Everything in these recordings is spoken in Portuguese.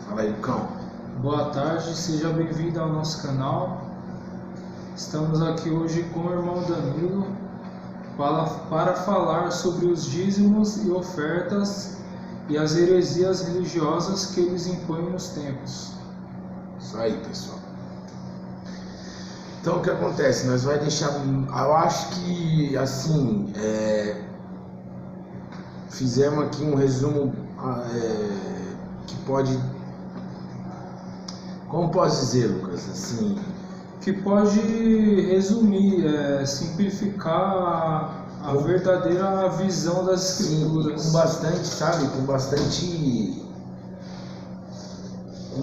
Fala aí, Lucão. Boa tarde, seja bem-vindo ao nosso canal. Estamos aqui hoje com o irmão Danilo para falar sobre os dízimos e ofertas e as heresias religiosas que eles impõem nos templos. Isso aí, pessoal. Então, o que acontece? Nós vai deixar... Eu acho que, assim, fizemos aqui um resumo que pode... Como posso dizer, Lucas? Assim... Que pode resumir, simplificar a verdadeira visão das Escrituras. Sim, com bastante, sabe? Com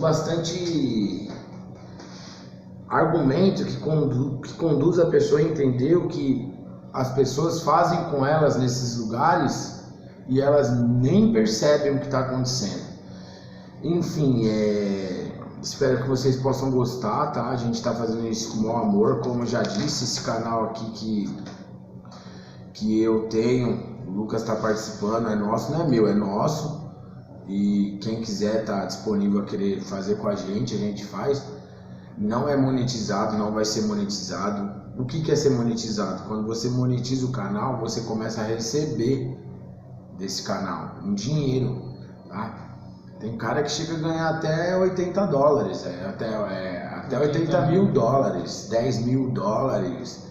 bastante argumento que conduz a pessoa a entender o que as pessoas fazem com elas nesses lugares e elas nem percebem o que está acontecendo. Enfim, espero que vocês possam gostar, tá? A gente está fazendo isso com o maior amor, como eu já disse, esse canal aqui que eu tenho, o Lucas está participando, é nosso, não é meu, é nosso. E quem quiser tá disponível a querer fazer com a gente faz. Não é monetizado, não vai ser monetizado. O que é ser monetizado? Quando você monetiza o canal, você começa a receber desse canal um dinheiro, tá? Tem cara que chega a ganhar até $80, até 80 mil dólares, 10 mil dólares.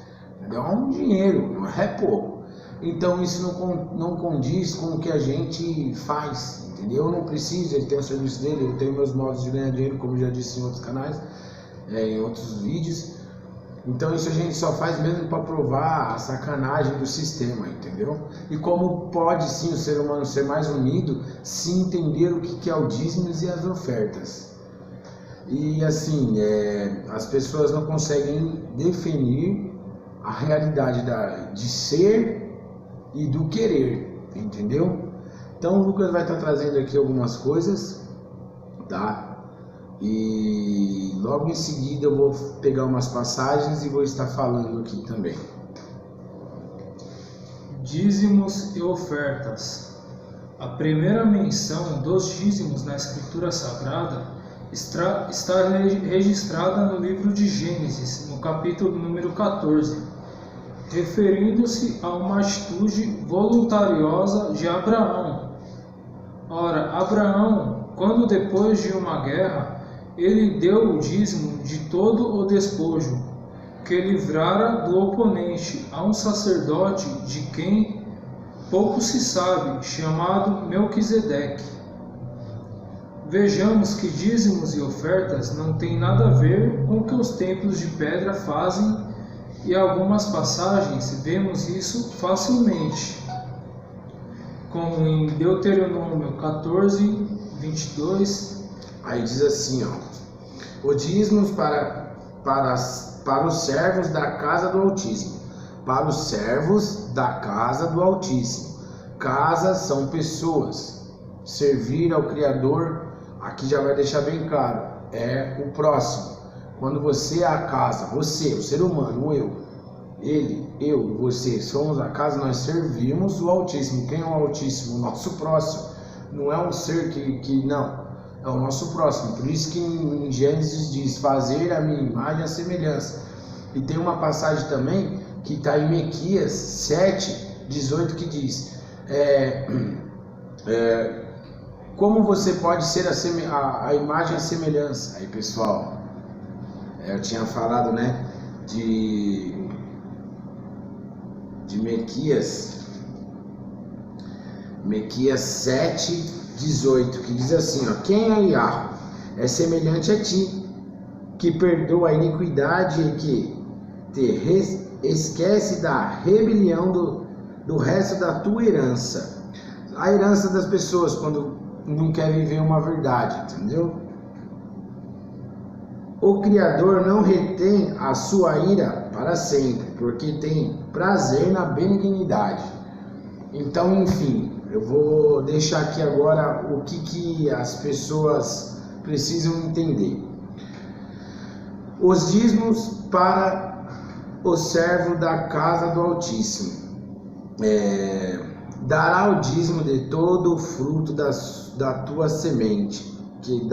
É um dinheiro, não é pouco. Então isso não condiz com o que a gente faz, entendeu? Eu não preciso, ele tem o serviço dele, eu tenho meus modos de ganhar dinheiro, como já disse em outros canais, em outros vídeos. Então isso a gente só faz mesmo para provar a sacanagem do sistema, entendeu? E como pode sim o ser humano ser mais unido se entender o que é o dízimos e as ofertas. E assim, as pessoas não conseguem definir a realidade de ser e do querer, entendeu? Então o Lucas vai estar trazendo aqui algumas coisas, tá? E logo em seguida eu vou pegar umas passagens e vou estar falando aqui também. Dízimos e ofertas. A primeira menção dos dízimos na Escritura Sagrada está registrada no livro de Gênesis, no capítulo número 14, referindo-se a uma atitude voluntariosa de Abraão. Ora, Abraão, quando depois de uma guerra, ele deu o dízimo de todo o despojo que livrara do oponente a um sacerdote de quem pouco se sabe, chamado Melquisedeque. Vejamos que dízimos e ofertas não têm nada a ver com o que os templos de pedra fazem, e em algumas passagens vemos isso facilmente, como em Deuteronômio 14, 22. Aí diz assim, o dízimos para os servos da casa do Altíssimo. Para os servos da casa do Altíssimo. Casas são pessoas. Servir ao Criador, aqui já vai deixar bem claro, é o próximo. Quando você é a casa, você, o ser humano, eu, você, somos a casa, nós servimos o Altíssimo. Quem é o Altíssimo? O nosso próximo. Não é um ser que não. É o nosso próximo. Por isso que em Gênesis diz, fazer a minha imagem e a semelhança. E tem uma passagem também que está em Miqueias 7, 18, que diz, como você pode ser a imagem e a semelhança? Aí, pessoal, eu tinha falado, né, de Miqueias 7, 18, que diz assim, quem é Yahweh? É semelhante a ti, que perdoa a iniquidade e que te esquece da rebelião do resto da tua herança. A herança das pessoas quando não quer viver uma verdade, entendeu? O Criador não retém a sua ira para sempre, porque tem prazer na benignidade. Então, enfim, eu vou deixar aqui agora o que as pessoas precisam entender. Os dízimos para o servo da casa do Altíssimo. Dará o dízimo de todo o fruto da tua semente, que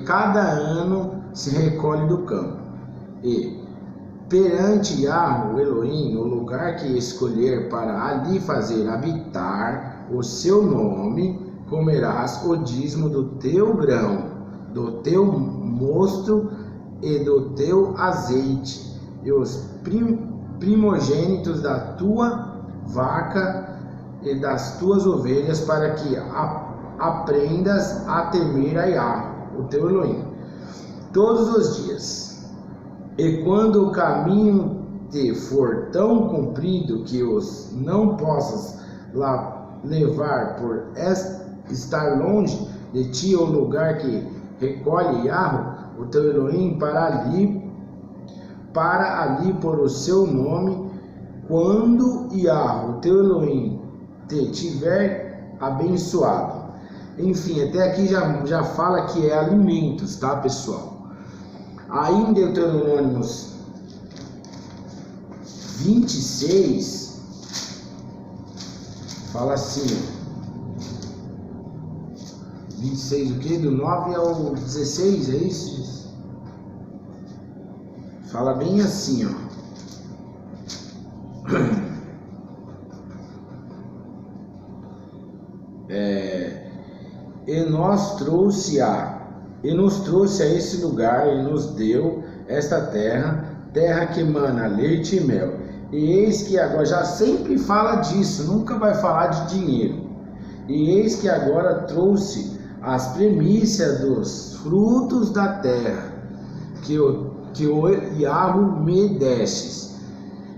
cada ano se recolhe do campo. E perante Yahweh Elohim, no lugar que escolher para ali fazer habitar o seu nome, comerás o dízimo do teu grão, do teu mosto e do teu azeite, e os primogênitos da tua vaca e das tuas ovelhas, para que aprendas a temer a Yahweh, o teu Elohim, todos os dias. E quando o caminho te for tão comprido que os não possas levar por estar longe de ti o lugar que recolhe Yahweh, o teu Elohim, para ali por o seu nome, quando Yahweh, o teu Elohim, te tiver abençoado. Enfim, até aqui já fala que é alimentos, tá, pessoal? Aí em Deuteronômio 26, fala assim, 26 o quê? Do 9 ao 16, é isso? Fala bem assim, ó. E nos trouxe a esse lugar e nos deu esta terra que emana leite e mel. E eis que agora, já sempre fala disso, nunca vai falar de dinheiro. E eis que agora trouxe as primícias dos frutos da terra, que o Yahweh me destes,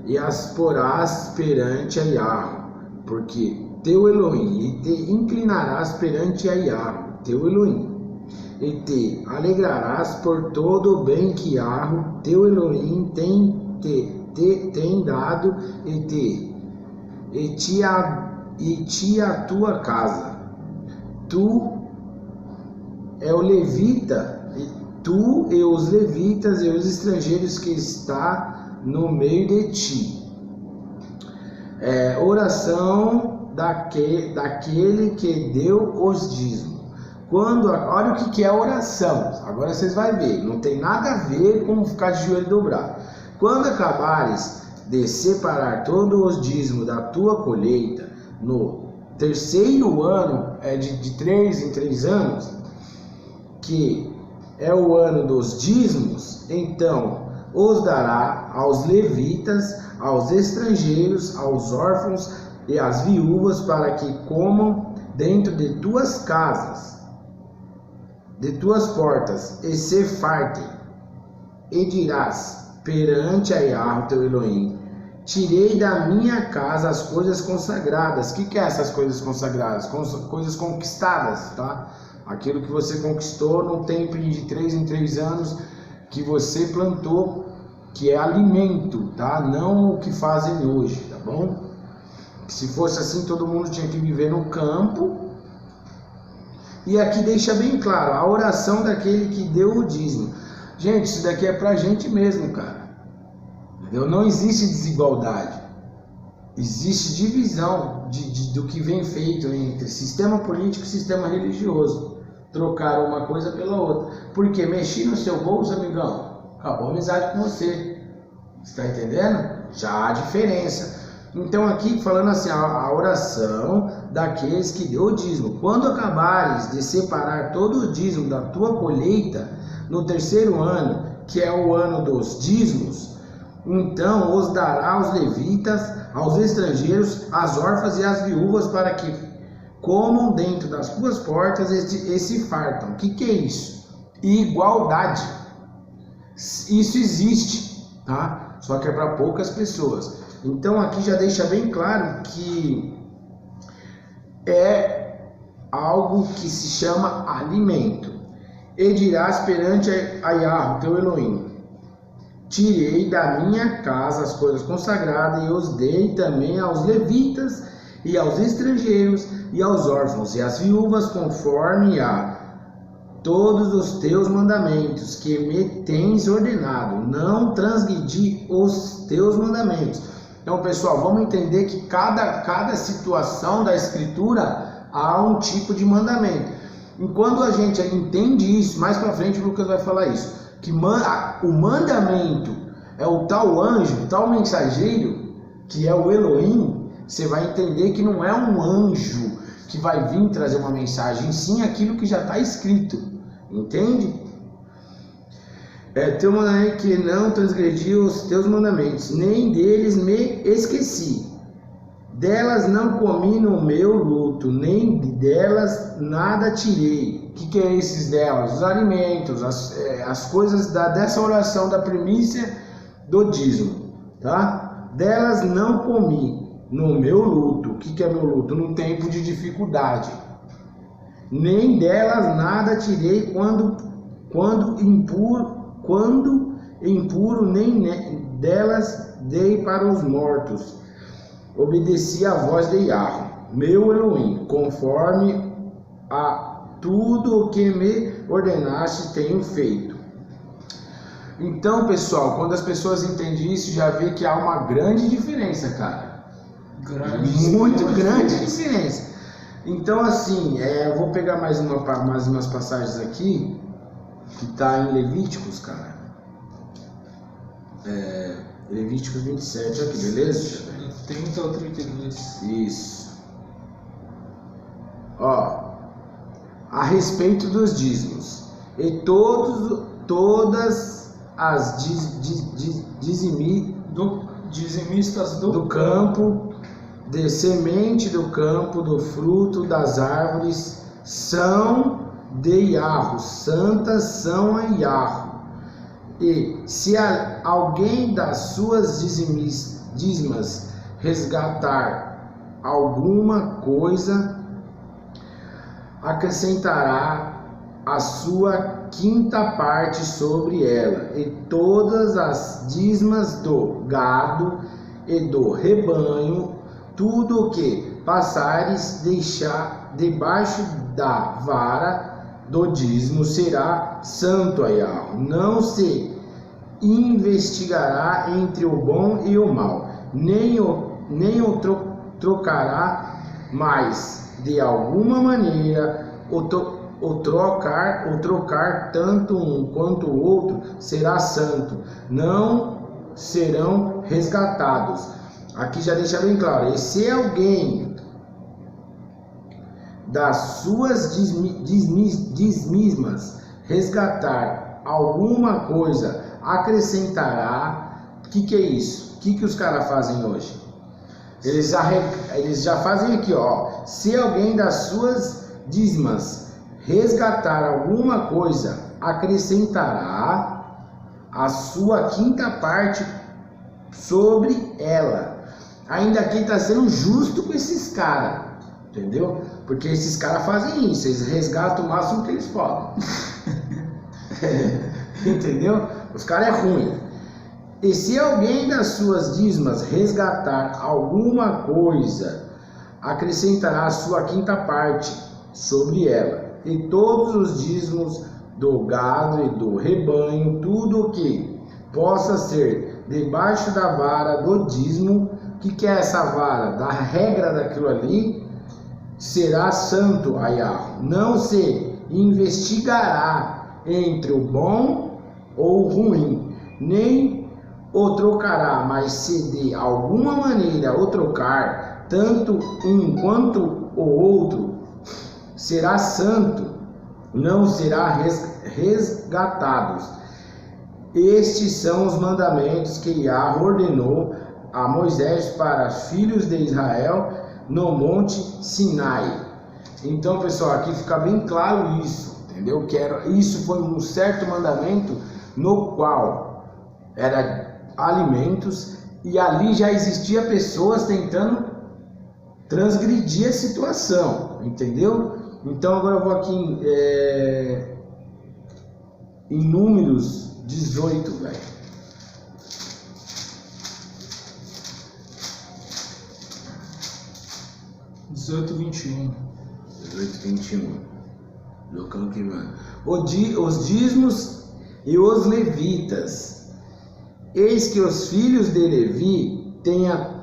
e as porás perante a Yahweh, porque teu Elohim, e te inclinarás perante a Yahweh, teu Elohim, e te alegrarás por todo o bem que Yahweh, teu Elohim, tem dado, e ti a tua casa. Tu é o levita, tu e os levitas e os estrangeiros que está no meio de ti. Oração daquele que deu os dízimos. Olha o que é oração. Agora vocês vão ver, não tem nada a ver com ficar de joelho dobrado. Quando acabares de separar todos os dízimos da tua colheita, no terceiro ano, de 3 em 3 anos, que é o ano dos dízimos, então os dará aos levitas, aos estrangeiros, aos órfãos e às viúvas, para que comam dentro de tuas casas, de tuas portas, e se fartem. E dirás perante a Yahweh teu Elohim: tirei da minha casa as coisas consagradas. O que é essas coisas consagradas? Coisas conquistadas, tá? Aquilo que você conquistou no tempo de 3 em 3 anos, que você plantou, que é alimento, tá? Não o que fazem hoje, tá bom? Se fosse assim, todo mundo tinha que viver no campo. E aqui deixa bem claro, a oração daquele que deu o dízimo. Gente, isso daqui é pra gente mesmo, cara. Entendeu? Não existe desigualdade. Existe divisão do que vem feito entre sistema político e sistema religioso. Trocaram uma coisa pela outra. Porque mexi no seu bolso, amigão, acabou a amizade com você. Está entendendo? Já há diferença. Então aqui falando assim, a oração daqueles que deu o dízimo. Quando acabares de separar todo o dízimo da tua colheita, no terceiro ano, que é o ano dos dízimos, então os dará aos levitas, aos estrangeiros, às órfãs e às viúvas, para que comam dentro das tuas portas e se fartam. O que é isso? Igualdade. Isso existe, tá? Só que é para poucas pessoas. Então aqui já deixa bem claro que é algo que se chama alimento. E dirás perante a Yahweh teu Elohim: tirei da minha casa as coisas consagradas e os dei também aos levitas e aos estrangeiros e aos órfãos e às viúvas, conforme a todos os teus mandamentos que me tens ordenado. Não transgredi os teus mandamentos. Então, pessoal, vamos entender que cada situação da Escritura há um tipo de mandamento. E quando a gente entende isso, mais para frente o Lucas vai falar isso, que o mandamento é o tal anjo, o tal mensageiro, que é o Elohim, você vai entender que não é um anjo que vai vir trazer uma mensagem, sim aquilo que já está escrito, entende? Teu mandamento que não transgredi os teus mandamentos, nem deles me esqueci. Delas não comi no meu luto, nem delas nada tirei. O que é esses delas? Os alimentos, as coisas dessa oração da primícia do dízimo, tá? Delas não comi no meu luto. O que é meu luto? Num tempo de dificuldade. Nem delas nada tirei quando impuro, nem delas dei para os mortos. Obedeci à voz de Yahweh, meu Elohim, conforme a tudo o que me ordenaste tenho feito. Então, pessoal, quando as pessoas entendem isso, já vê que há uma grande diferença, cara. Muito grande diferença. Então, assim, eu vou pegar mais umas passagens aqui, que está em Levíticos, cara. Levíticos 27 aqui, beleza? 30 ou 32. Isso. Ó, a respeito dos dízimos. E todas as dizimistas do campo, de semente do campo, do fruto das árvores, são de Yahweh, santas são a Yahweh. E se alguém das suas dízimas resgatar alguma coisa, acrescentará a sua quinta parte sobre ela, e todas as dízimas do gado e do rebanho, tudo o que passares deixar debaixo da vara do dízimo será santo a Yahweh. Não se investigará entre o bom e o mal, nem o trocará, mas de alguma maneira o trocar tanto um quanto o outro será santo, não serão resgatados. Aqui já deixa bem claro, e se alguém das suas dízimas resgatar alguma coisa, acrescentará. O que é isso? O que os caras fazem hoje? Eles já fazem aqui, ó. Se alguém das suas dízimas resgatar alguma coisa, acrescentará a sua quinta parte sobre ela. Ainda aqui está sendo justo com esses caras, entendeu? Porque esses caras fazem isso, eles resgatam o máximo que eles podem. Entendeu? Os caras é ruim. E se alguém das suas dízimas resgatar alguma coisa, acrescentará a sua quinta parte sobre ela. E todos os dízimos do gado e do rebanho, tudo o que possa ser debaixo da vara do dízimo. O que é essa vara? Da regra daquilo ali, será santo a Yahweh. Não se investigará entre o bom ou o ruim, nem o trocará, mas se de alguma maneira o trocar, tanto um quanto o outro, será santo, não será resgatados. Estes são os mandamentos que Yahweh ordenou a Moisés para os filhos de Israel no Monte Sinai. Então, pessoal, aqui fica bem claro isso, entendeu? Isso foi um certo mandamento no qual era alimentos, e ali já existia pessoas tentando transgredir a situação, entendeu? Então agora eu vou aqui em Números 18, velho. 18:21. 18:21. Loucão que mano. Os dízimos e os levitas. Eis que os filhos de Levi têm a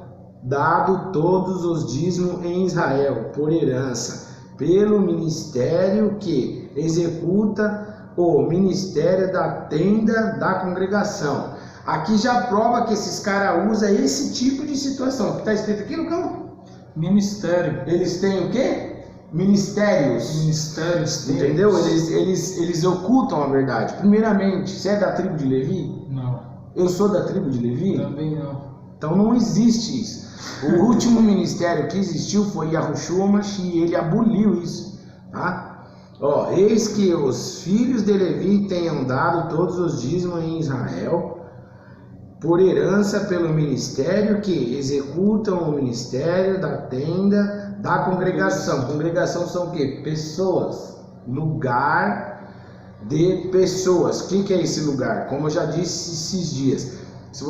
dado todos os dízimos em Israel por herança, pelo ministério que executa o ministério da tenda da congregação. Aqui já prova que esses caras usam esse tipo de situação. O que está escrito aqui no campo? Ministério. Eles têm o quê? Ministérios. Ministérios. Entendeu? Eles ocultam a verdade. Primeiramente, você é da tribo de Levi? Não. Eu sou da tribo de Levi? Também não. Então não existe isso. O último ministério que existiu foi Yahushua Mashiach, e ele aboliu isso, tá? Ó, eis que os filhos de Levi tenham dado todos os dízimos em Israel, por herança pelo ministério que executam o ministério da tenda da congregação. Congregação são o quê? Pessoas. Lugar de pessoas. O que é esse lugar? Como eu já disse esses dias, se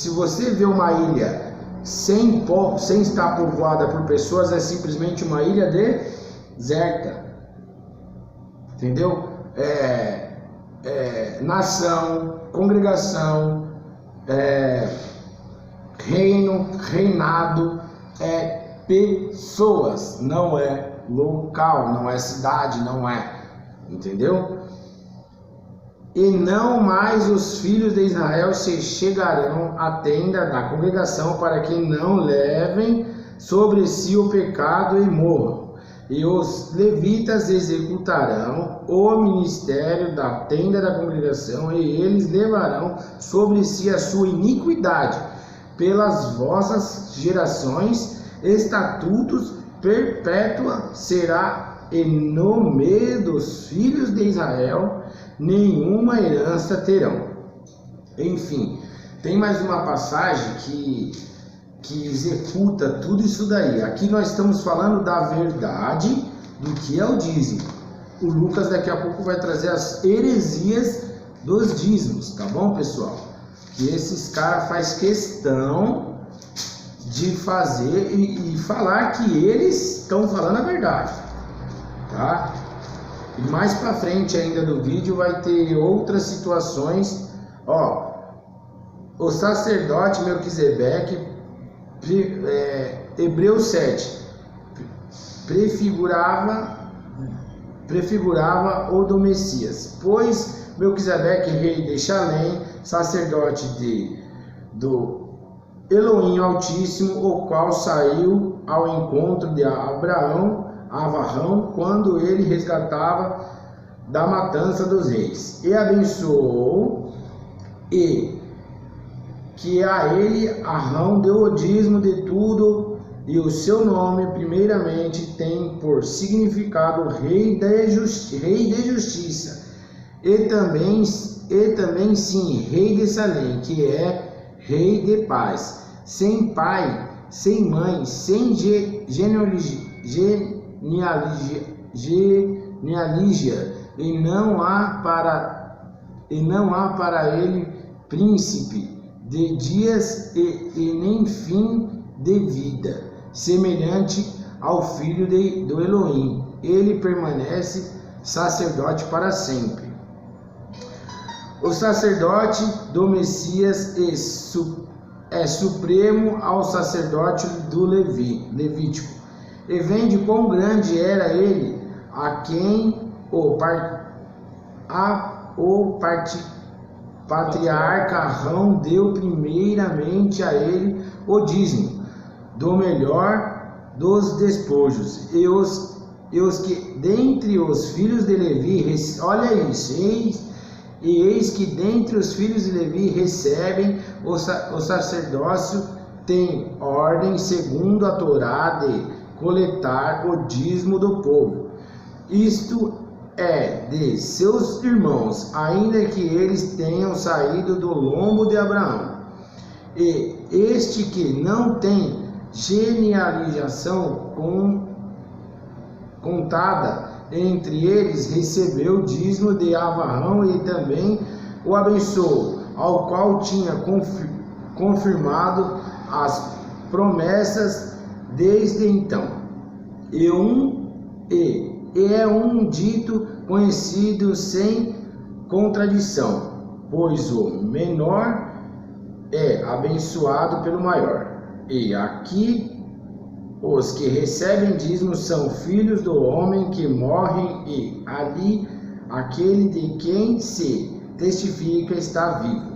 você vê uma ilha sem estar povoada por pessoas, é simplesmente uma ilha deserta. Entendeu? Nação, congregação, reino, reinado, pessoas, não é local, não é cidade, não é, entendeu? E não mais os filhos de Israel se chegarão à tenda da congregação, para que não levem sobre si o pecado e morram. E os levitas executarão o ministério da tenda da congregação, e eles levarão sobre si a sua iniquidade pelas vossas gerações. Estatutos perpétua será, e no meio dos filhos de Israel nenhuma herança terão. Enfim, tem mais uma passagem que executa tudo isso daí. Aqui nós estamos falando da verdade do que é o dízimo. O Lucas daqui a pouco vai trazer as heresias dos dízimos, tá bom, pessoal? E esses caras fazem questão de fazer e falar que eles estão falando a verdade, tá? E mais pra frente ainda do vídeo vai ter outras situações. Ó, o sacerdote Melquisedeque, Hebreus 7, prefigurava o do Messias, pois Melquisedeque, rei de Salém, sacerdote do Elohim Altíssimo, o qual saiu ao encontro de Avarrão, quando ele resgatava da matança dos reis, e abençoou, e que a ele Arão deu o dízimo de tudo, e o seu nome primeiramente tem por significado rei de justiça, e também sim rei de Salém, que é rei de paz, sem pai, sem mãe, sem genealogia, e não há para ele príncipe de dias e nem fim de vida, semelhante ao filho do Elohim. Ele permanece sacerdote para sempre. O sacerdote do Messias é supremo ao sacerdote do Levítico. E vende quão grande era ele, a quem o patriarca Arão deu primeiramente a ele o dízimo do melhor dos despojos, e os que dentre os filhos de Levi, olha isso, eis que dentre os filhos de Levi recebem o sacerdócio, tem ordem segundo a Torá de coletar o dízimo do povo, isto é de seus irmãos, ainda que eles tenham saído do lombo de Abraão. E este que não tem genealogiação contada entre eles, recebeu o dízimo de Avarrão, e também o abençoou, ao qual tinha confirmado as promessas desde então. E é um dito conhecido sem contradição, pois o menor é abençoado pelo maior. E aqui os que recebem dízimo são filhos do homem que morrem, e ali aquele de quem se testifica está vivo.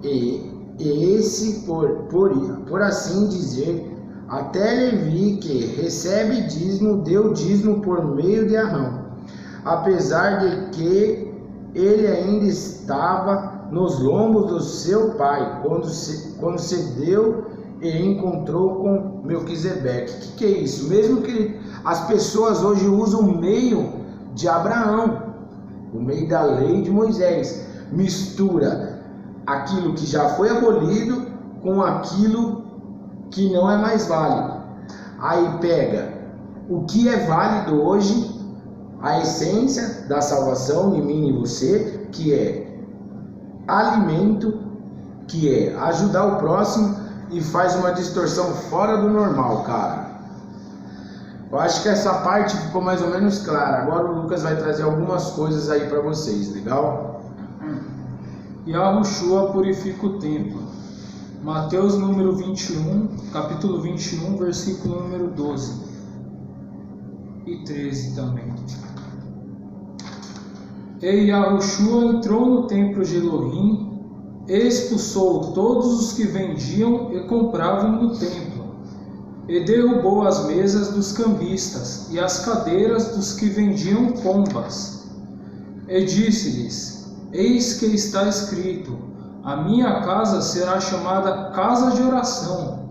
E esse, por assim dizer, até Levi, que recebe dízimo, deu dízimo por meio de Arão, apesar de que ele ainda estava nos lombos do seu pai, quando se deu e encontrou com Melquisedeque. O que é isso? Mesmo que as pessoas hoje usam o meio de Abraão, o meio da lei de Moisés, mistura aquilo que já foi abolido com aquilo que não é mais válido. Aí pega o que é válido hoje, a essência da salvação em mim e você, que é alimento, que é ajudar o próximo, e faz uma distorção fora do normal, cara. Eu acho que essa parte ficou mais ou menos clara. Agora o Lucas vai trazer algumas coisas aí para vocês, legal? Yahushua purifica o templo. Mateus número 21, capítulo 21, versículo número 12 e 13 também. E Yahushua entrou no templo de Elohim, expulsou todos os que vendiam e compravam no templo, e derrubou as mesas dos cambistas e as cadeiras dos que vendiam pombas. E disse-lhes: Eis que está escrito: a minha casa será chamada casa de oração.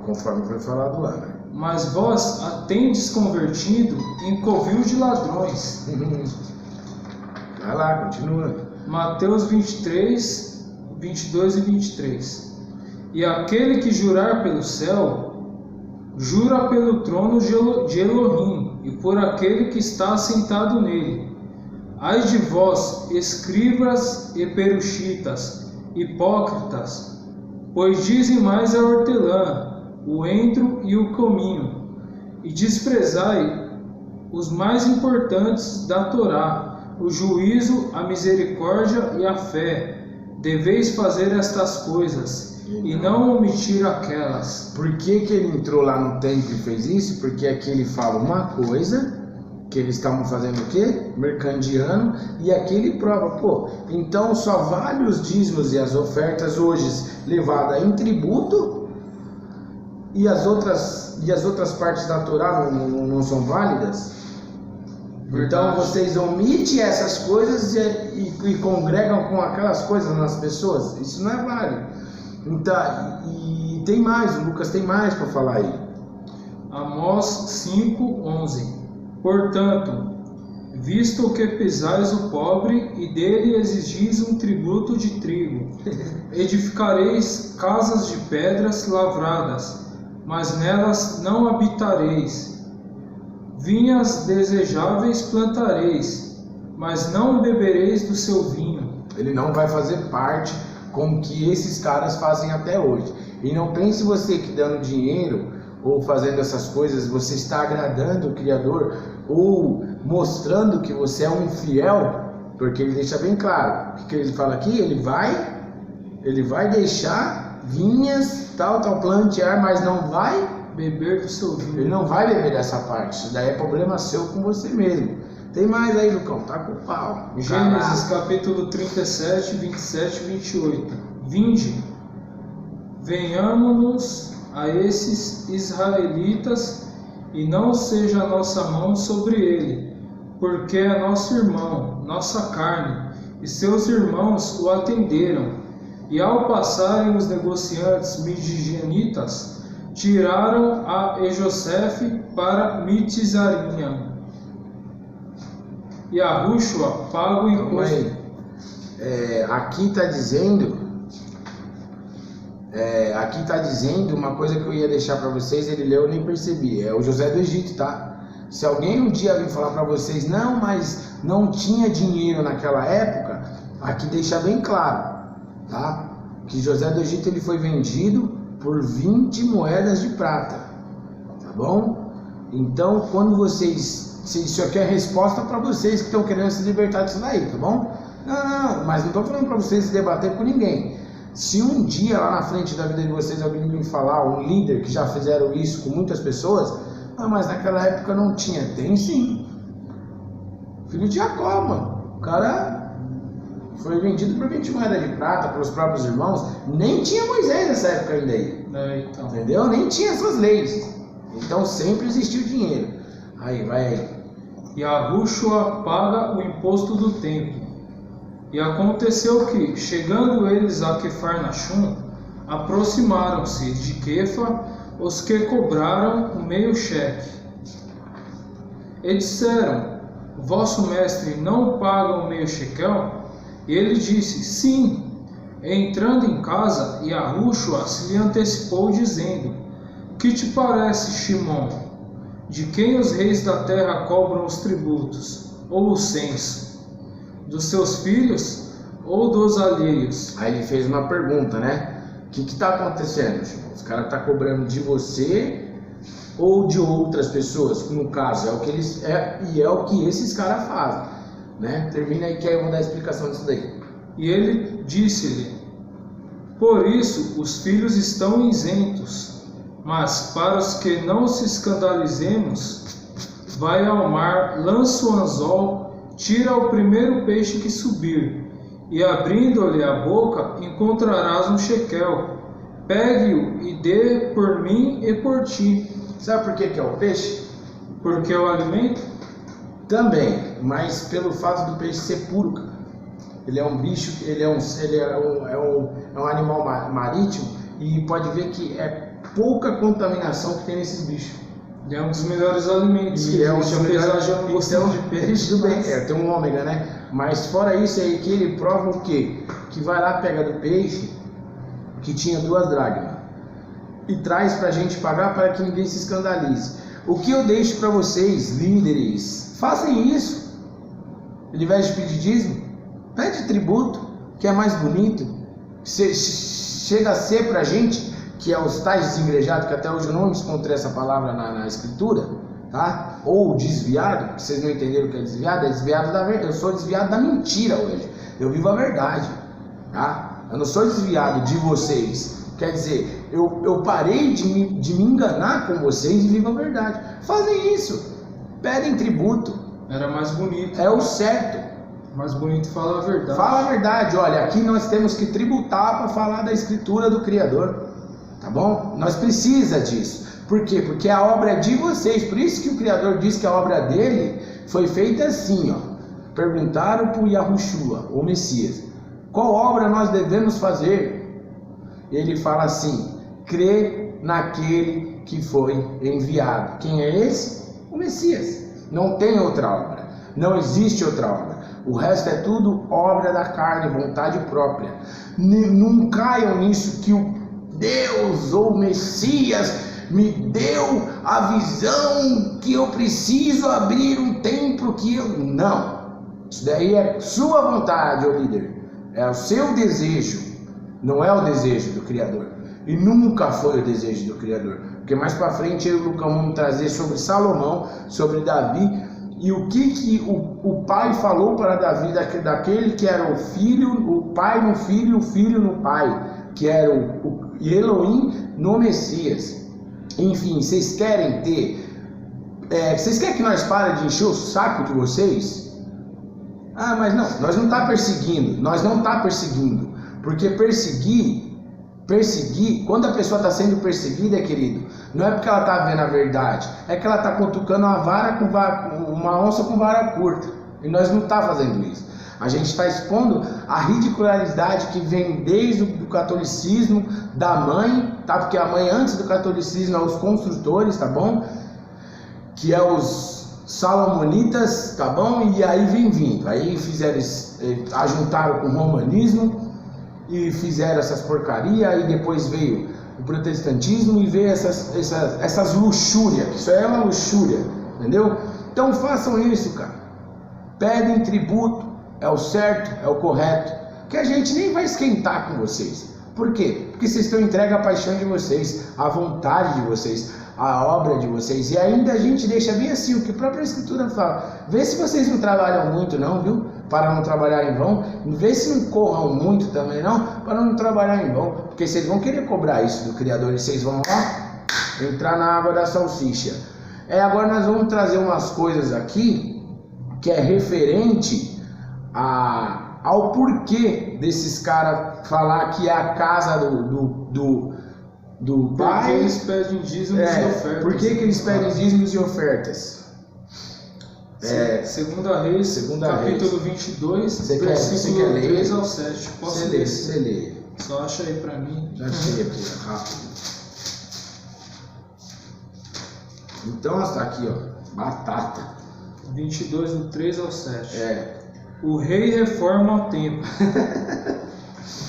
Conforme foi falado lá, né? Mas vós a tendes convertido em covil de ladrões. Vai lá, continua. Mateus 23, 22 e 23. E aquele que jurar pelo céu, jura pelo trono de Elohim e por aquele que está assentado nele. Ai de vós, escribas e peruchitas, hipócritas, pois dizimais a hortelã, o endro e o cominho, e desprezai os mais importantes da Torá, o juízo, a misericórdia e a fé. Deveis fazer estas coisas e não omitir aquelas. Por que ele entrou lá no templo e fez isso? Porque aqui ele fala uma coisa, que eles estavam fazendo o quê? Mercandeando, e aqui ele prova, então só vale os dízimos e as ofertas hoje levadas em tributo, e as outras partes da Torá não são válidas? Então vocês omitem essas coisas e congregam com aquelas coisas nas pessoas? Isso não é válido. Então, e tem mais, o Lucas tem mais para falar aí. Amós 5:11. Portanto, visto que pisais o pobre e dele exigis um tributo de trigo, edificareis casas de pedras lavradas, mas nelas não habitareis. Vinhas desejáveis plantareis, mas não bebereis do seu vinho. Ele não vai fazer parte com o que esses caras fazem até hoje. E não pense você que dando dinheiro ou fazendo essas coisas, você está agradando o Criador ou mostrando que você é um fiel, porque ele deixa bem claro. O que ele fala aqui? Ele vai deixar vinhas, tal, plantear, mas não vai beber do seu vinho. Ele não vai beber dessa parte. Isso daí é problema seu com você mesmo. Tem mais aí, Lucão, tá com o pau. Gênesis capítulo 37, 27 e 28. Vinde, venhamos a esses israelitas, e não seja a nossa mão sobre ele, porque é nosso irmão, nossa carne, e seus irmãos o atenderam. E ao passarem os negociantes midianitas, tiraram a Ejosefe para Mitizarinha. E a Yahushua paga o imposto. Aqui está dizendo uma coisa que eu ia deixar para vocês, ele leu, eu nem percebi. É o José do Egito, tá? Se alguém um dia vir falar para vocês, não, mas não tinha dinheiro naquela época, aqui deixa bem claro, tá? Que José do Egito ele foi vendido por 20 moedas de prata, tá bom? Então, quando vocês, se isso aqui é resposta para vocês que estão querendo se libertar disso daí, tá bom? Não, mas não estou falando para vocês se debater com ninguém. Se um dia lá na frente da vida de vocês alguém me falar, um líder que já fizeram isso com muitas pessoas, mas naquela época não tinha. Tem sim. Filho de Jacó, mano. O cara foi vendido por 20 moedas de prata pelos próprios irmãos. Nem tinha Moisés nessa época ainda aí. Então. Entendeu? Nem tinha essas leis. Então sempre existiu dinheiro. Aí, vai aí. E Yahushua paga o imposto do templo. E aconteceu que, chegando eles a Quefarnachum, aproximaram-se de Quefa os que cobraram o meio cheque. E disseram: vosso mestre não paga o meio shekel? E ele disse: sim. Entrando em casa, Yahushua se lhe antecipou, dizendo: que te parece, Shimon? De quem os reis da terra cobram os tributos, ou o censo? Dos seus filhos ou dos alheios? Aí ele fez uma pergunta, né? O que está acontecendo, Shimon? Os caras estão cobrando de você ou de outras pessoas? No caso, é o que eles é o que esses caras fazem, né? Termina aí que aí eu vou dar a explicação disso daí. E ele disse-lhe: por isso os filhos estão isentos, mas para os que não se escandalizemos, vai ao mar, lança o anzol, tira o primeiro peixe que subir, e abrindo-lhe a boca, encontrarás um shekel. Pegue-o e dê por mim e por ti. Sabe por que é o peixe? Porque é o alimento? Também, mas pelo fato do peixe ser puro, cara. Ele é um bicho, ele é um animal marítimo, e pode ver que é pouca contaminação que tem nesses bichos. Ele é um dos melhores alimentos. E é um dos apesar de eu não gostar de peixe. Tudo bem, tem um ômega, né? Mas fora isso aí que ele prova o quê? Que vai lá, pega do peixe, que tinha 2 dracmas, e traz pra gente pagar para que ninguém se escandalize. O que eu deixo para vocês, líderes, façam isso. Ao invés de pedir dízimo, pede tributo, que é mais bonito. Chega a ser pra gente, que é os tais desigrejados, que até hoje eu não encontrei essa palavra na escritura, tá? Ou desviado, que vocês não entenderam o que é desviado da verdade. Eu sou desviado da mentira hoje. Eu vivo a verdade, tá? Eu não sou desviado de vocês. Quer dizer, eu parei de me enganar com vocês e vivo a verdade. Fazem isso, pedem tributo. Era mais bonito. É o certo. Mais bonito falar a verdade. Fala a verdade. Olha, aqui nós temos que tributar para falar da escritura do Criador. Tá bom? Nós precisa disso. Por quê? Porque a obra é de vocês. Por isso que o Criador diz que a obra dele foi feita assim, ó. Perguntaram para o Yahushua, o Messias, qual obra nós devemos fazer? Ele fala assim: crê naquele que foi enviado. Quem é esse? O Messias. Não tem outra obra. Não existe outra obra. O resto é tudo obra da carne, vontade própria. Não caiam nisso que o Deus ou o Messias me deu a visão que eu preciso abrir um templo que eu... Não. Isso daí é sua vontade, ô líder. É o seu desejo. Não é o desejo do Criador. E nunca foi o desejo do Criador. Porque mais para frente eu e o Lucão vamos trazer sobre Salomão, sobre Davi, e o que o pai falou para Davi daquele que era o filho, o pai no filho, o filho no pai, que era o Elohim no Messias. Enfim, vocês querem ter... vocês querem que nós parem de encher o saco de vocês? Ah, mas não, nós não está perseguindo. Nós não está perseguindo. Porque perseguir, quando a pessoa está sendo perseguida, querido, não é porque ela está vendo a verdade, é que ela está cutucando uma onça com vara curta. E nós não está fazendo isso. A gente está expondo a ridicularidade que vem desde o catolicismo, da mãe, tá? Porque a mãe antes do catolicismo é os construtores, tá bom? Que é os salomonitas, tá bom? E aí vem vindo. Aí fizeram, ajuntaram com o romanismo e fizeram essas porcarias, aí depois veio o protestantismo e veio essas luxúrias, que isso é uma luxúria, entendeu? Então façam isso, cara. Pedem tributo, é o certo, é o correto, que a gente nem vai esquentar com vocês. Por quê? Porque vocês estão entregues à paixão de vocês, à vontade de vocês, à obra de vocês. E ainda a gente deixa bem assim, o que a própria Escritura fala. Vê se vocês não trabalham muito não, viu? Para não trabalhar em vão. Vê se não corram muito também não, para não trabalhar em vão. Porque vocês vão querer cobrar isso do Criador e vocês vão, ó, entrar na água da salsicha. Agora nós vamos trazer umas coisas aqui que é referente ao porquê desses caras falar que é a casa do pai. Porque eles pedem dízimos e ofertas. Por que eles pedem dízimos e ofertas? Segunda Reis, capítulo 22, versículo 3 ao 7. Posso ler? Você lê. Só acha aí pra mim. Já achei aqui, rápido. Então, está aqui, ó, batata. 22, do 3 ao 7. O rei reforma o templo.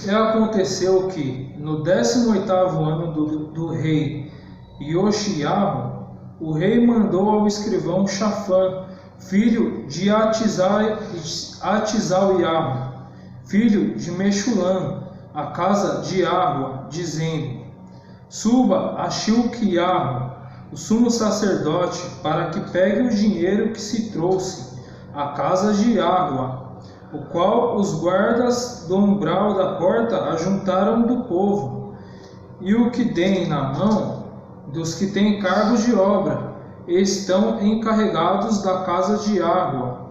E aconteceu que, no 18º ano do rei Ioxiarro, o rei mandou ao escrivão Shafã, filho de Atizauiarro, filho de Meshulam, a casa de Arua, dizendo: suba a Shilquiarro, o sumo sacerdote, para que pegue o dinheiro que se trouxe à casa de Arua, o qual os guardas do umbral da porta ajuntaram do povo, e o que deem na mão dos que têm cargos de obra, estão encarregados da casa de Arua,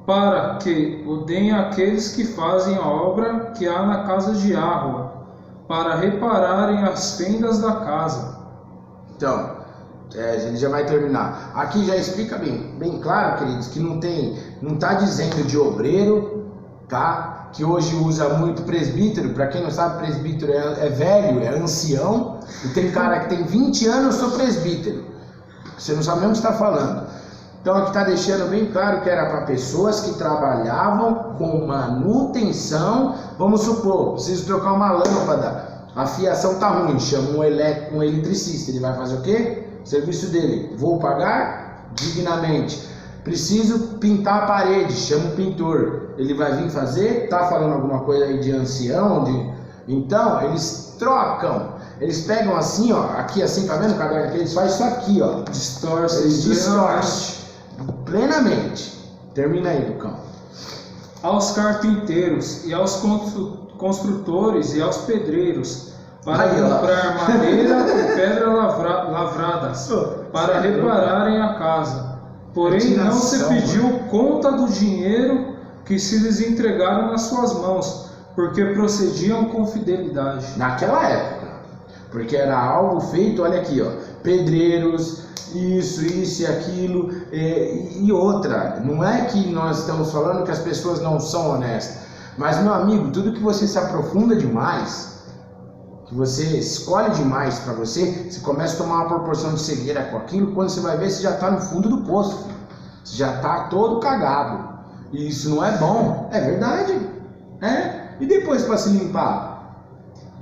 para que o deem àqueles que fazem a obra que há na casa de Arua, para repararem as fendas da casa. Então, a gente já vai terminar. Aqui já explica bem claro, queridos, que não está dizendo de obreiro, tá? Que hoje usa muito presbítero. Para quem não sabe, presbítero é velho, é ancião. E tem cara que tem 20 anos, eu sou presbítero. Você não sabe nem o que está falando. Então aqui está deixando bem claro que era para pessoas que trabalhavam com manutenção. Vamos supor, preciso trocar uma lâmpada, a fiação está ruim, chama um eletricista. Ele vai fazer o quê? Serviço dele. Vou pagar dignamente. Preciso pintar a parede, chama o pintor. Ele vai vir fazer. Tá falando alguma coisa aí de ancião? Então eles trocam. Eles pegam assim, ó, aqui assim, tá vendo o caderno que eles fazem isso aqui, ó. Eles distorcem plenamente. Termina aí, Lucão. Aos carpinteiros e aos construtores e aos pedreiros, para comprar madeira e pedra lavradas, para repararem a casa. Porém, não se pediu conta do dinheiro que se lhes entregaram nas suas mãos, porque procediam com fidelidade. Naquela época, porque era algo feito, olha aqui, ó, pedreiros, isso e aquilo, e outra. Não é que nós estamos falando que as pessoas não são honestas, mas, meu amigo, tudo que você se aprofunda demais, que você escolhe demais para você começa a tomar uma proporção de cegueira com aquilo. Quando você vai ver, você já está no fundo do poço, filho. Você já está todo cagado, e isso não é bom, é verdade, e depois para se limpar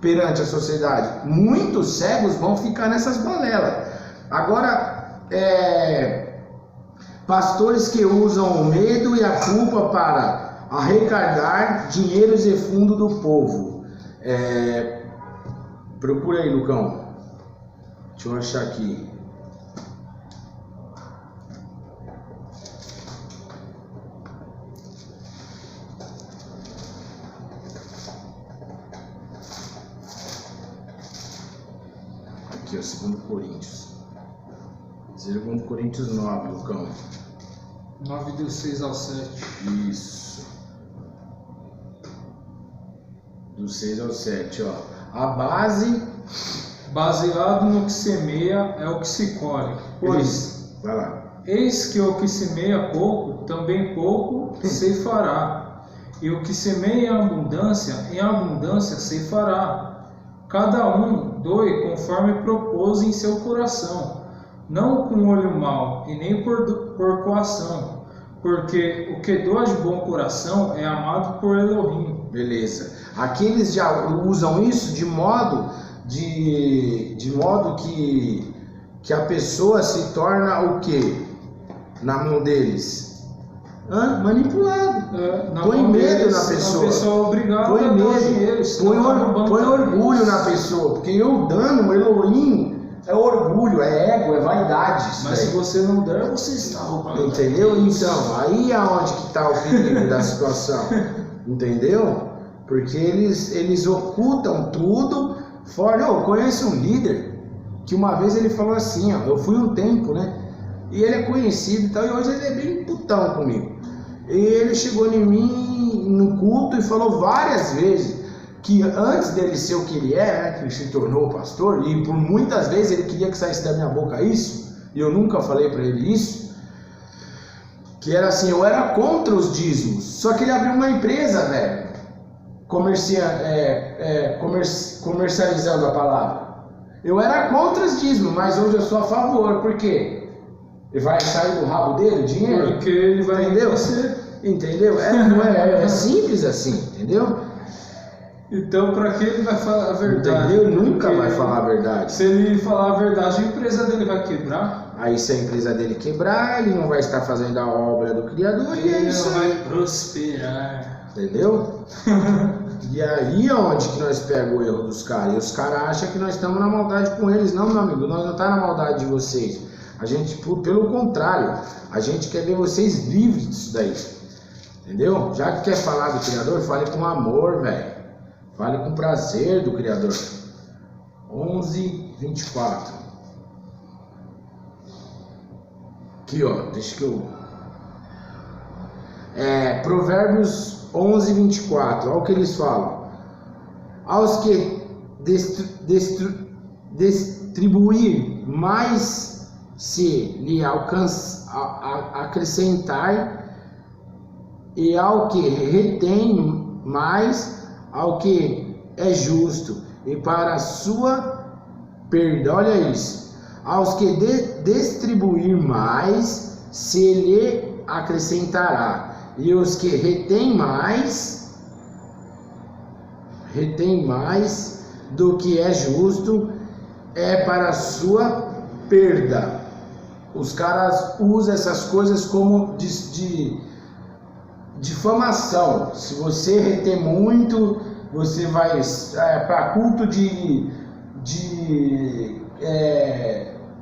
perante a sociedade, muitos cegos vão ficar nessas balelas. Agora, pastores que usam o medo e a culpa para arrecadar dinheiros e fundo do povo. Procura aí, Lucão. Deixa eu achar aqui. Aqui, ó, 2 Coríntios. 2 Coríntios 9, Lucão. 9 do 6 ao 7. Isso. Do 6 ao 7, ó. A base, baseado no que semeia é o que se colhe. Pois, vai lá. Eis que o que semeia pouco, também pouco ceifará. E o que semeia em abundância ceifará. Cada um doe conforme propôs em seu coração, não com olho mau e nem por coação, porque o que doa de bom coração é amado por Elohim. Beleza. Aqui eles já usam isso de modo que a pessoa se torna o quê? Na mão deles? Manipulado. Na Põe mão medo deles, na pessoa. A pessoa é obrigada Põe a dar o medo. dinheiro. Põe orgulho na pessoa. Porque eu dando, o Elohim, é orgulho, é ego, é vaidade. Mas se você não der, você está roubando. Entendeu? Então, aí é onde que está o perigo da situação. Entendeu? Porque eles ocultam tudo. Fora, eu conheço um líder que uma vez ele falou assim, ó, eu fui um tempo, né? E ele é conhecido e tal, e hoje ele é bem putão comigo. E ele chegou em mim no culto e falou várias vezes que antes dele ser o que ele é, né, que ele se tornou pastor, e por muitas vezes ele queria que saísse da minha boca isso, e eu nunca falei para ele isso, que era assim, eu era contra os dízimos, só que ele abriu uma empresa, velho, comercializando a palavra. Eu era contra os dízimos, mas hoje eu sou a favor, por quê? Ele vai sair do rabo dele o dinheiro? Porque ele vai enriquecer. Entendeu? É simples assim, entendeu? Então, para que ele vai falar a verdade? Entendeu? Nunca vai falar a verdade. Se ele falar a verdade, a empresa dele vai quebrar. Aí se a empresa dele quebrar, ele não vai estar fazendo a obra do Criador e é isso. Ele não vai prosperar. Entendeu? E aí é onde que nós pegamos o erro dos caras. E os caras acham que nós estamos na maldade com eles. Não, meu amigo, nós não estamos na maldade de vocês. A gente, pelo contrário, a gente quer ver vocês livres disso daí. Entendeu? Já que quer falar do Criador, fale com amor, velho. Fale com prazer do Criador. 11:24. Aqui, ó, deixa que eu... Provérbios 11:24. Olha o que eles falam. Aos que distribuir mais se lhe acrescentar, e ao que retém mais, ao que é justo, e para a sua perda. Olha isso. Aos que distribuir mais, se lhe acrescentará, e os que retém mais do que é justo, é para a sua perda. Os caras usam essas coisas como de difamação. Se você reter muito, você vai para culto de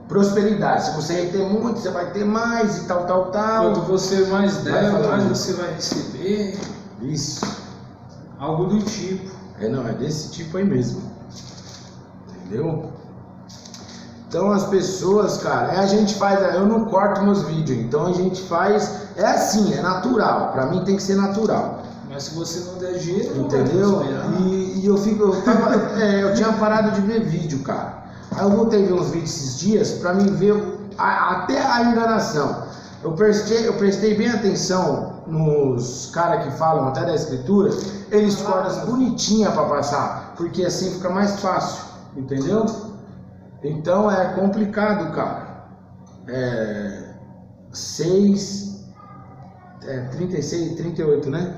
prosperidade. Se você reter muito, você vai ter mais e tal. Quanto você mais der, mais você vai receber. Isso. Algo do tipo. É desse tipo aí mesmo. Entendeu? Então as pessoas, cara, a gente faz, eu não corto meus vídeos, então a gente faz, é assim, é natural, pra mim tem que ser natural. Mas se você não der dinheiro, entendeu? E eu tinha parado de ver vídeo, cara. Aí eu voltei a ver uns vídeos esses dias pra mim ver até a enganação. Eu prestei bem atenção nos caras que falam até da escritura, eles cortam bonitinha pra passar, porque assim fica mais fácil, entendeu? Então é complicado, cara. 36 e 38, né?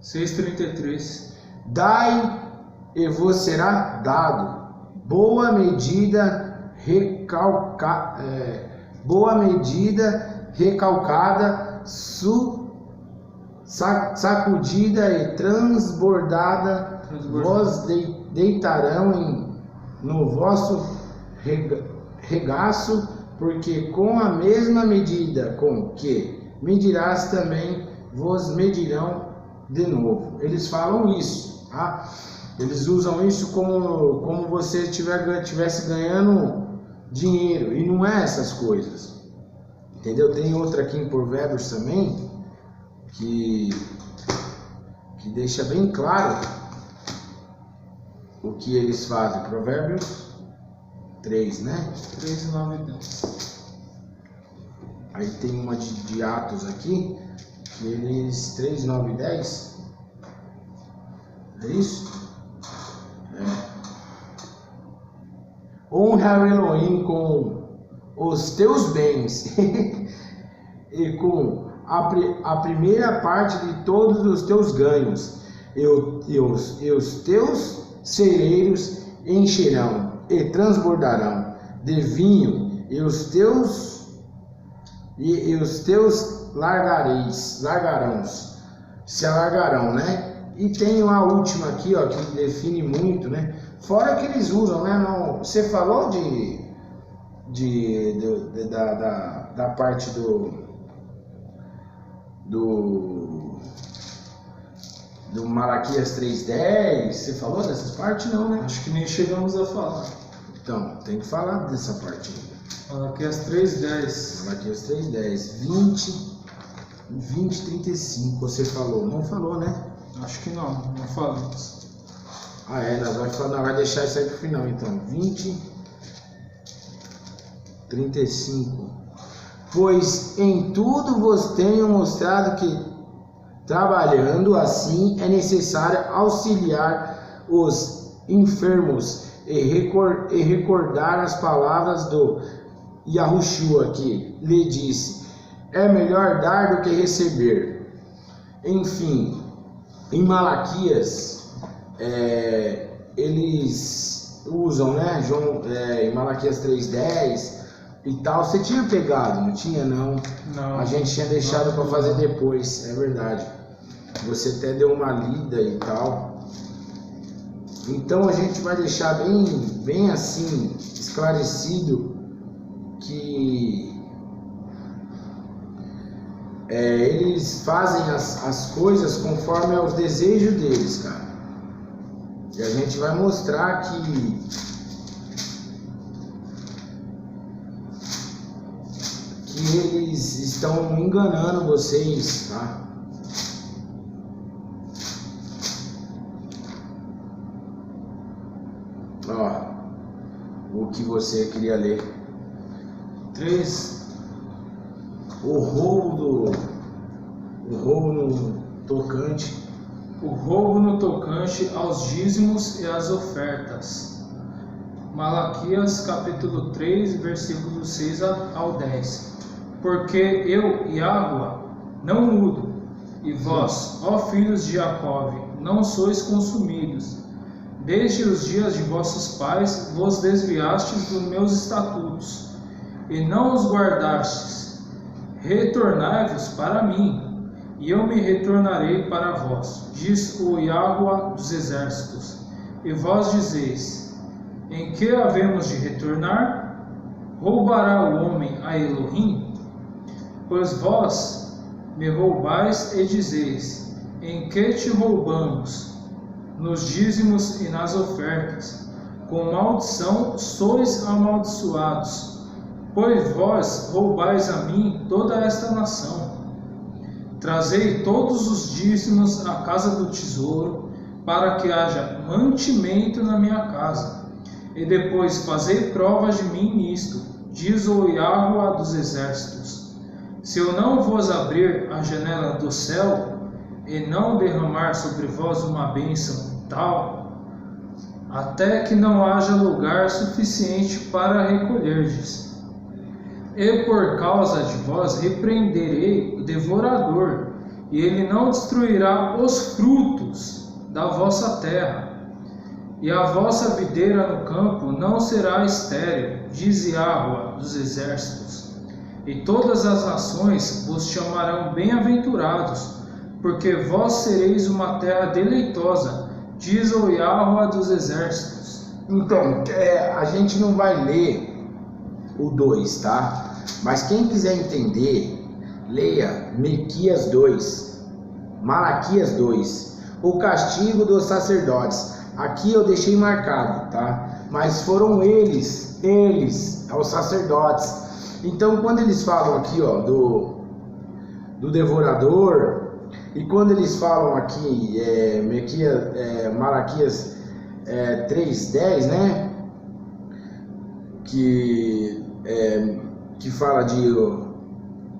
6:33. Dai e vos será dado. Boa medida recalcada, sacudida e transbordada, vós deitarão no vosso regaço, porque com a mesma medida com que medirás também vos medirão de novo. Eles falam isso, tá? Eles usam isso como você estivesse ganhando dinheiro, e não é essas coisas, entendeu? Tem outra aqui em Provérbios também que deixa bem claro o que eles fazem. Provérbios 3, né? 3, 9 e 10. Aí tem uma de Atos aqui, que eles 3, 9 e 10. É isso? Honra o Elohim com os teus bens e com a primeira parte de todos os teus ganhos, e os teus celeiros encherão e transbordarão de vinho, e os teus e os teus largarão, se alargarão, né? E tem uma última aqui, ó, que define muito, né? Fora que eles usam, né? Não, você falou da parte do Malaquias 3:10, você falou dessas partes? Não, né? Acho que nem chegamos a falar. Então, tem que falar dessa parte ainda. Malaquias 3:10. Malaquias 3:10, 20, 35, você falou. Não falou, né? Acho que não falamos. Ah, nós vai deixar isso aí pro final, então. 20, 35. Pois em tudo vos tenho mostrado que, trabalhando assim, é necessário auxiliar os enfermos e recordar as palavras do Yahushua, que lhe disse: é melhor dar do que receber. Enfim, em Malaquias, eles usam, né, em Malaquias 3:10 e tal. Você tinha pegado, não tinha? Não. A gente tinha deixado para fazer depois, é verdade. Você até deu uma lida e tal. Então a gente vai deixar bem assim, esclarecido, que eles fazem as coisas conforme aos desejos deles, cara. E a gente vai mostrar que eles estão enganando vocês, tá? Ó, o que você queria ler. 3. O roubo no tocante. O roubo no tocante aos dízimos e às ofertas. Malaquias capítulo 3, versículos 6 ao 10. Porque eu, Yahuwah, não mudo, e vós, ó filhos de Jacó, não sois consumidos. Desde os dias de vossos pais vos desviastes dos meus estatutos, e não os guardastes. Retornai-vos para mim, e eu me retornarei para vós, diz o Yahuwah dos exércitos. E vós dizeis: em que havemos de retornar? Roubará o homem a Elohim? Pois vós me roubais e dizeis: em que te roubamos? Nos dízimos e nas ofertas. Com maldição sois amaldiçoados, pois vós roubais a mim toda esta nação. Trazei todos os dízimos à casa do tesouro, para que haja mantimento na minha casa. E depois fazei provas de mim nisto, diz o Yahuwah dos exércitos. Se eu não vos abrir a janela do céu, e não derramar sobre vós uma bênção tal, até que não haja lugar suficiente para recolherdes. E por causa de vós repreenderei o devorador, e ele não destruirá os frutos da vossa terra. E a vossa videira no campo não será estéril, diz Yahuwah dos exércitos. E todas as nações vos chamarão bem-aventurados, porque vós sereis uma terra deleitosa, diz o Yahuwah dos exércitos. Então, a gente não vai ler o 2, tá? Mas quem quiser entender, leia Miquias 2, Malaquias 2, o castigo dos sacerdotes. Aqui eu deixei marcado, tá? Mas foram eles, os sacerdotes. Então, quando eles falam aqui, ó, do devorador, e quando eles falam aqui, Malaquias 3:10, né? Que fala de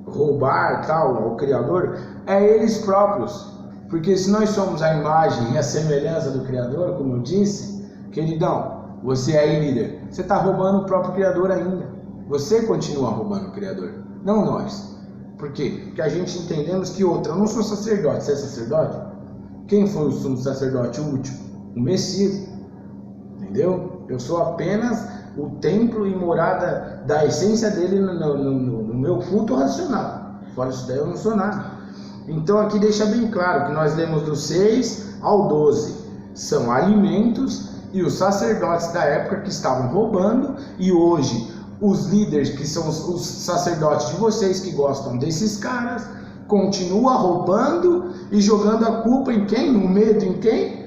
roubar, tal, ao Criador, é eles próprios. Porque se nós somos a imagem e a semelhança do Criador, como eu disse, queridão, você aí, líder, você está roubando o próprio Criador ainda. Você continua roubando o Criador, não nós. Por quê? Porque a gente entendemos que eu não sou sacerdote. Você é sacerdote? Quem foi o sumo sacerdote, o último? O Messias. Entendeu? Eu sou apenas o templo e morada da essência dele no meu culto racional. Fora isso daí eu não sou nada. Então aqui deixa bem claro que nós lemos do 6 ao 12. São alimentos e os sacerdotes da época que estavam roubando, e hoje os líderes, que são os sacerdotes de vocês que gostam desses caras, continuam roubando e jogando a culpa em quem? No medo em quem?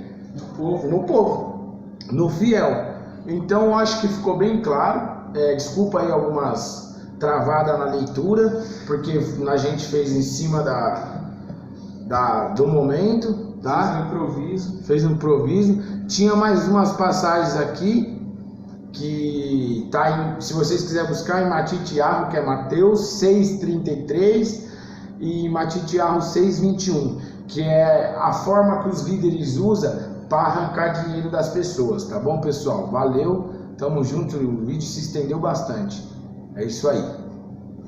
No povo, no fiel. Então eu acho que ficou bem claro. Desculpa aí algumas travadas na leitura, porque a gente fez em cima do momento, tá? Fez um improviso. Tinha mais umas passagens aqui que tá se vocês quiserem buscar em Matitiarro, que é Mateus 6:33 e Matitiarro 6:21, que é a forma que os líderes usam para arrancar dinheiro das pessoas, tá bom, pessoal? Valeu, tamo junto, o vídeo se estendeu bastante. É isso aí.